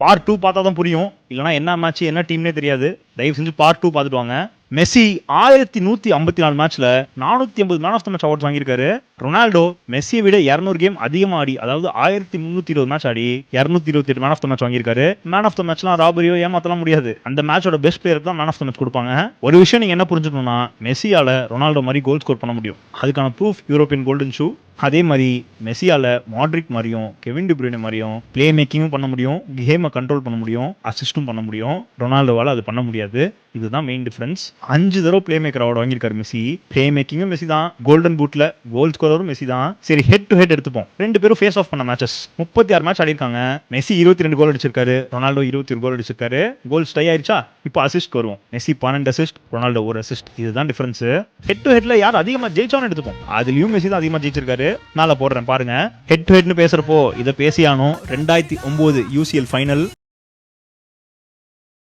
Part 2 பார்த்தா தான் புரியும். இல்லைனா என்ன மேட்ச் என்ன டீம்னே தெரியாது. தயவு செஞ்சு பார்ட் 2 பார்த்துட்டு வாங்க. மெஸ்ஸி 1154 மேட்ச்ல 480 man of the match awards வாங்கியிருக்காரு. ரொனால்டோ மெஸ்ஸியை விட 200 கேம் அதிகமாக ஆடி, அதாவது 1320 match Aadi 228 man of the match வாங்கியிருக்காரு. மேன் ஆஃப் த மேட்ச்லாம் ராபரியோ ஏமாத்தலாம் முடியாது. அந்த மேட்சோட பெஸ்ட் பிளேயர் தான் மேன் ஆஃப் த மேட்ச் கொடுப்பாங்க. ஒரு விஷயம் நீங்க என்ன புரிஞ்சுக்கணும்னா, மெஸ்ஸியால ரொனால்டோ மாதிரி கோல் ஸ்கோர் பண்ண முடியும். அதுக்கான ப்ரூஃப் யூரோப்பியன் கோல்டன் ஷூ. அதே மாதிரி மெஸ்ஸியால மாட்ரிக் மாதிரியும் கெவின் டி ப்ரூய்னே மாதிரியும் பிளே மேக்கிங்கும் பண்ண முடியும், கேமை கண்ட்ரோல் பண்ண முடியும், அசிஸ்டும் பண்ண முடியும். ரொனால்டோவால் அது பண்ண முடியாது. இதுதான் மெயின் டிஃபரன்ஸ். 5 தடவை பிளே மேக்கர் அவார்டு வாங்கியிருக்காரு மெஸ்ஸி. பிளே மேக்கிங்கும் மெஸ்ஸி தான், கோல்டன் பூட்ல கோல் ஸ்கோரரும் மெஸ்ஸி தான். சரி, ஹெட் டு ஹெட் எடுத்துப்போம். ரெண்டு பேரும் ஃபேஸ் ஆஃப் பண்ண மேட்சஸ் 36 மேட்ச் ஆடிருக்காங்க. மெஸ்ஸி 22 கோல் அடிச்சிருக்காரு, ரொனால்டோ 21 கோல் அடிச்சிருக்காரு. கோல் ஸ்டை ஆயிருச்சா? இப்போ அசிஸ்ட் வருவோம். Messi 12 assist, Ronaldo 1 assist. இதுதான் டிஃபரன்ஸ். ஹெட் டு ஹெட்ல யார் அதிகமா ஜெயிச்சான்னு எடுத்துப்போம். அதுலயும் மெஸ்ஸி தான் அதிகமா ஜெயிச்சிருக்காரு. மேல போடுறேன் பாருங்க. ஹெட் டு ஹெட்னு பேசுறப்போ இதை பேசியானோ 2009 UCL ஃபைனல்